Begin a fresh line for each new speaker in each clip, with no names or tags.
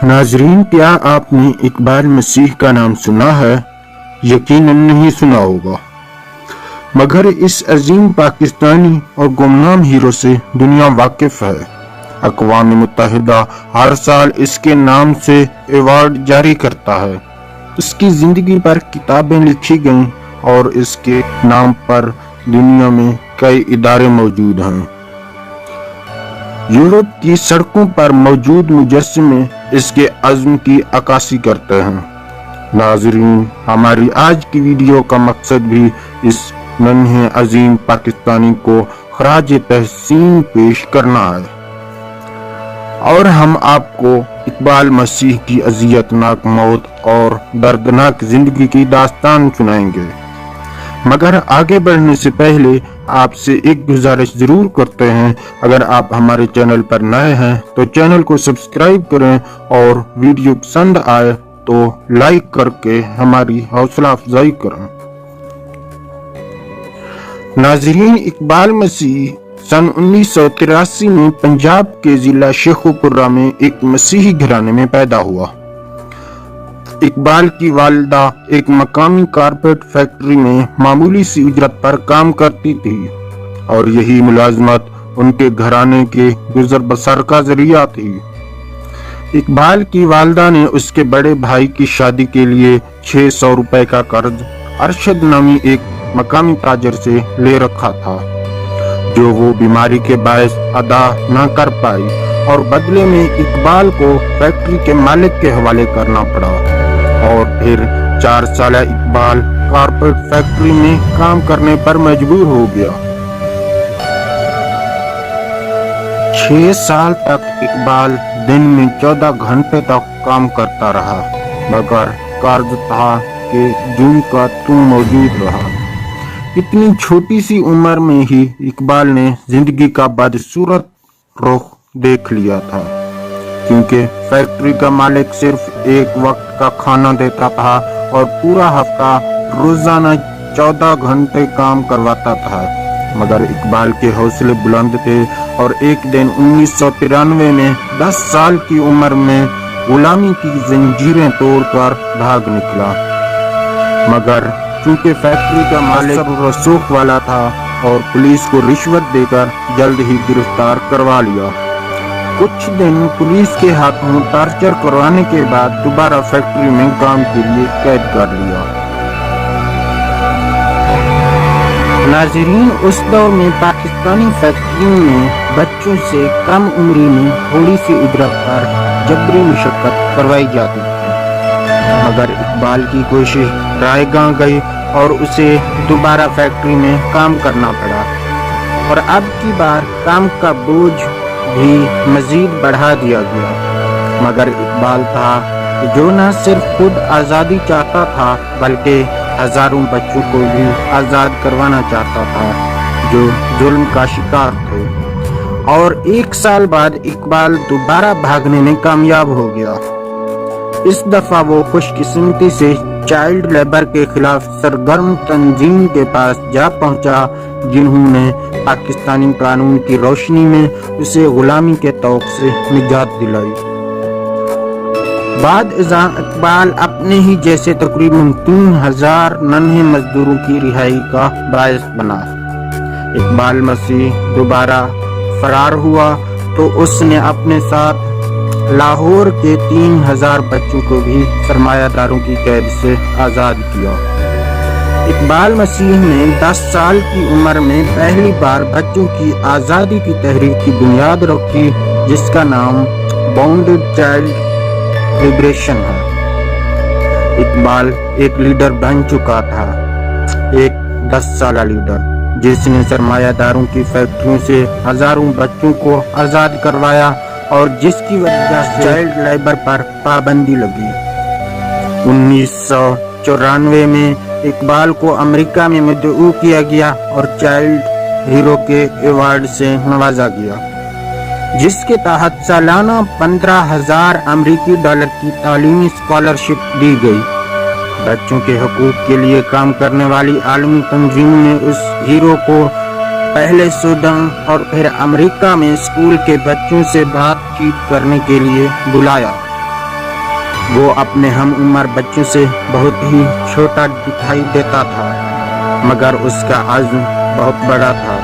नाजरीन, क्या आपने इकबाल मसीह का नाम सुना है? यकीनन नहीं सुना होगा, मगर इस अजीम पाकिस्तानी और गुमनाम हीरो से दुनिया वाकिफ है। अक़वाम मुत्तहिदा हर साल इसके नाम से अवार्ड जारी करता है। इसकी जिंदगी पर किताबें लिखी गईं और इसके नाम पर दुनिया में कई इदारे मौजूद हैं। यूरोप की सड़कों पर मौजूद मुजस्समे इसके अज़्म की अक्कासी करते हैं। नाज़रीन, हमारी आज की वीडियो का मकसद भी इस नन्हे अजीम पाकिस्तानी को खराज तहसीन पेश करना है और हम आपको इकबाल मसीह की अज़ियतनाक मौत और दर्दनाक जिंदगी की दास्तान सुनाएंगे। मगर आगे बढ़ने से पहले आपसे एक गुजारिश जरूर करते हैं, अगर आप हमारे चैनल पर नए हैं तो चैनल को सब्सक्राइब करें और वीडियो पसंद आए तो लाइक करके हमारी हौसला अफजाई करें। नाज़रीन, इकबाल मसीह सन 1983 में पंजाब के जिला शेखुपुरा में एक मसीही घराने में पैदा हुआ। इकबाल की वालिदा एक मकामी कारपेट फैक्ट्री में मामूली सी उजरत पर काम करती थी और यही मुलाजमत उनके घराने के गुजर बसर का जरिया थी। इकबाल की वालिदा ने उसके बड़े भाई की शादी के लिए 600 रुपए का कर्ज अरशद नामी एक मकामी ताजर से ले रखा था, जो वो बीमारी के बायस अदा न कर पाई और बदले में इकबाल को फैक्ट्री के मालिक के हवाले करना पड़ा। और फिर 4 साल इकबाल कारपेट फैक्ट्री में काम करने पर मजबूर हो गया। 6 साल तक इकबाल दिन में 14 घंटे तक काम करता रहा, मगर कर्ज था कि जून का तू मौजूद रहा। इतनी छोटी सी उम्र में ही इकबाल ने जिंदगी का बदसूरत रुख देख लिया था, क्योंकि फैक्ट्री का मालिक सिर्फ एक वक्त का खाना देता था और पूरा हफ्ता रोजाना 14 घंटे काम करवाता था। मगर इकबाल के हौसले बुलंद थे और एक दिन 1993 में 10 साल की उम्र में गुलामी की जंजीरें तोड़कर भाग निकला। मगर चूंकि फैक्ट्री का मालिक रसूख वाला था और पुलिस को रिश्वत देकर जल्द ही गिरफ्तार करवा लिया। कुछ दिन पुलिस के हाथों टॉर्चर करवाने के बाद दोबारा फैक्ट्री में काम के लिए कैद कर लिया। नाज़रीन, उस दौर में पाकिस्तानी फैक्ट्रियों में बच्चों से कम उम्री में थोड़ी सी उजरत पर जबरी मुशक्कत करवाई जाती थी, मगर इकबाल की कोशिश रायगां गई और उसे दोबारा फैक्ट्री में काम करना पड़ा और अब की बार काम का बोझ भी मजीद बढ़ा दिया गया। मगर इकबाल था जो न सिर्फ खुद आज़ादी चाहता था बल्कि हजारों बच्चों को भी आज़ाद करवाना चाहता था जो जुल्म का शिकार थे। और 1 साल बाद इकबाल दोबारा भागने में कामयाब हो गया। इस दफा वो खुशकिस्मती से चाइल्ड लेबर के खिलाफ सरगर्म तंजीम के पास जा पहुंचा, जिन्होंने पाकिस्तानी कानून की रोशनी में उसे गुलामी के तौक से निजात दिलाई। बाद इकबाल अपने ही जैसे तकरीबन 3000 नन्हे मजदूरों की रिहाई का बायस बना। इकबाल मसीह दोबारा फरार हुआ तो उसने अपने साथ लाहौर के 3000 बच्चों को भी सरमायादारों की कैद से आज़ाद किया। इकबाल मसीह ने 10 साल की उम्र में पहली बार बच्चों की आज़ादी की तहरीक की बुनियाद रखी, जिसका नाम बाउंडेड चाइल्ड लिबरेशन है। इकबाल एक लीडर बन चुका था, एक 10 साला लीडर जिसने सरमायादारों की फैक्ट्रियों से हजारों बच्चों को आज़ाद करवाया और जिसकी वजह से चाइल्ड लेबर पर पाबंदी लगी। 1994 में इकबाल को अमेरिका में मदऊ किया गया और चाइल्ड हीरो के अवार्ड से नवाजा गया, जिसके तहत सालाना 15,000 अमेरिकी डॉलर की तालीमी स्कॉलरशिप दी गई। बच्चों के हकूक के लिए काम करने वाली आलमी तंजीम ने उस हीरो को पहले सूडान और फिर अमेरिका में स्कूल के बच्चों से बातचीत करने के लिए बुलाया। وہ اپنے ہم عمر بچوں سے بہت ہی چھوٹا دکھائی دیتا تھا، مگر اس کا عزم بہت بڑا تھا۔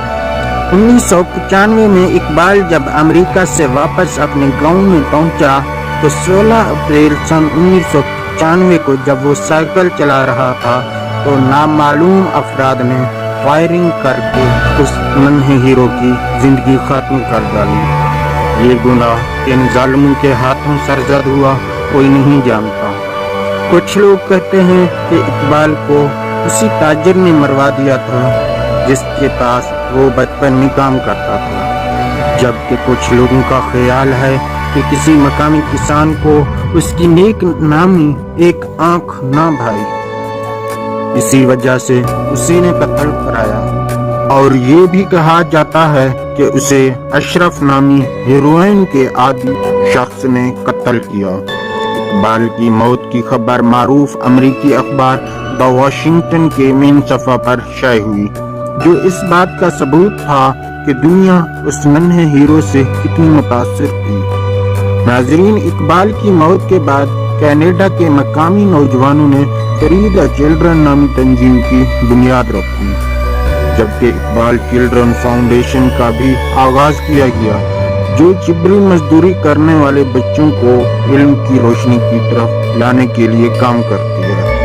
1995 میں اقبال جب امریکہ سے واپس اپنے گاؤں میں پہنچا تو 16 اپریل سن 1995 کو جب وہ سائیکل چلا رہا تھا تو نامعلوم افراد نے فائرنگ کر کے اس ننھے ہیرو کی زندگی ختم کر ڈالی۔ یہ گناہ ان ظالموں کے ہاتھوں سرزد ہوا کوئی نہیں جانتا۔ کچھ لوگ کہتے ہیں کہ اقبال کو اسی تاجر نے مروا دیا تھا جس کے پاس وہ بچپن میں کام کرتا تھا، جبکہ کچھ لوگوں کا خیال ہے کہ کسی مقامی کسان کو اس کی نیک نامی ایک آنکھ نہ بھائی، اسی وجہ سے اسی نے قتل کرایا۔ اور یہ بھی کہا جاتا ہے کہ اسے اشرف نامی ہیروئن کے عادی شخص نے قتل کیا۔ اقبال کی موت کی خبر معروف امریکی اخبار دی واشنگٹن کے مین صفحہ پر شائع ہوئی، جو اس بات کا ثبوت تھا کہ دنیا اس ننھے ہیرو سے کتنی متاثر تھی۔ ناظرین، اقبال کی موت کے بعد کینیڈا کے مقامی نوجوانوں نے فری دی چلڈرن نامی تنظیم کی بنیاد رکھی، جبکہ اقبال چلڈرن فاؤنڈیشن کا بھی آغاز کیا گیا، جو جبری مزدوری کرنے والے بچوں کو علم کی روشنی کی طرف لانے کے لیے کام کرتی ہے۔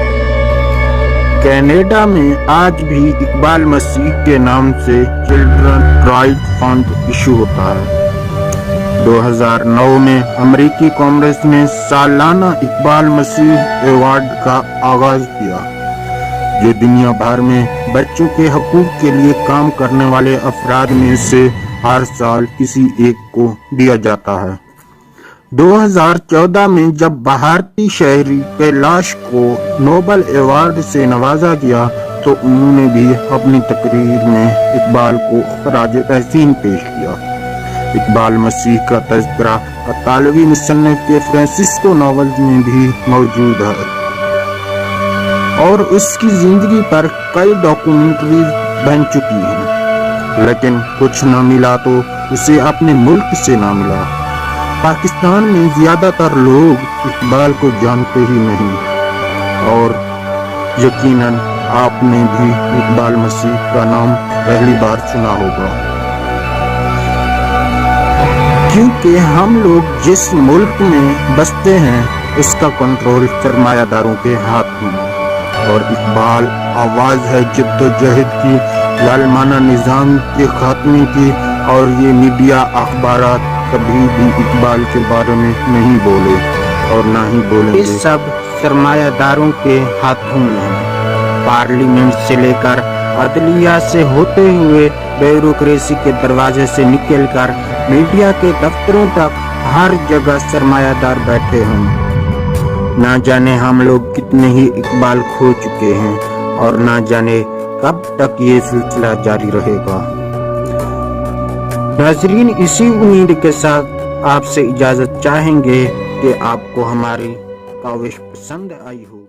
کینیڈا میں آج بھی اقبال مسیح کے نام سے چلڈرن رائٹ فنڈ ایشو ہوتا ہے۔ 2009 میں امریکی کانگریس نے سالانہ اقبال مسیح ایوارڈ کا آغاز کیا، جو دنیا بھر میں بچوں کے حقوق کے لیے کام کرنے والے افراد میں سے ہر سال کسی ایک کو دیا جاتا ہے۔ 2014 میں جب بھارتی شہری کیلاش کو نوبل ایوارڈ سے نوازا گیا تو انہوں نے بھی اپنی تقریر میں اقبال کو خراج تحسین پیش کیا۔ اقبال مسیح کا تذکرہ اطالوی مصنف کے فرانسسکو ناولز میں بھی موجود ہے، اور اس کی زندگی پر کئی ڈاکومنٹریز بن چکی ہیں، لیکن کچھ نہ ملا تو اسے اپنے ملک سے نہ ملا۔ پاکستان میں زیادہ تر لوگ اقبال کو جانتے ہی نہیں، اور یقیناً آپ نے بھی اقبال مسیح کا نام پہلی بار سنا ہوگا، کیونکہ ہم لوگ جس ملک میں بستے ہیں اس کا کنٹرول سرمایہ داروں کے ہاتھ میں، اور اقبال آواز ہے جدوجہد کی، ظالمانہ نظام کے خاتمے کی، اور یہ میڈیا اخبارات کبھی بھی اقبال کے بارے میں نہیں بولے اور نہ ہی بولیں گے۔ یہ سب سرمایہ داروں کے ہاتھوں میں ہے، پارلیمنٹ سے لے کر عدلیہ سے ہوتے ہوئے بیوروکریسی کے دروازے سے نکل کر میڈیا کے دفتروں تک ہر جگہ سرمایہ دار بیٹھے ہیں۔ نہ جانے ہم لوگ کتنے ہی اقبال کھو چکے ہیں، اور نہ جانے کب تک یہ سلسلہ جاری رہے گا۔ ناظرین، اسی امید کے ساتھ آپ سے اجازت چاہیں گے کہ آپ کو ہماری کاوش پسند آئی ہو۔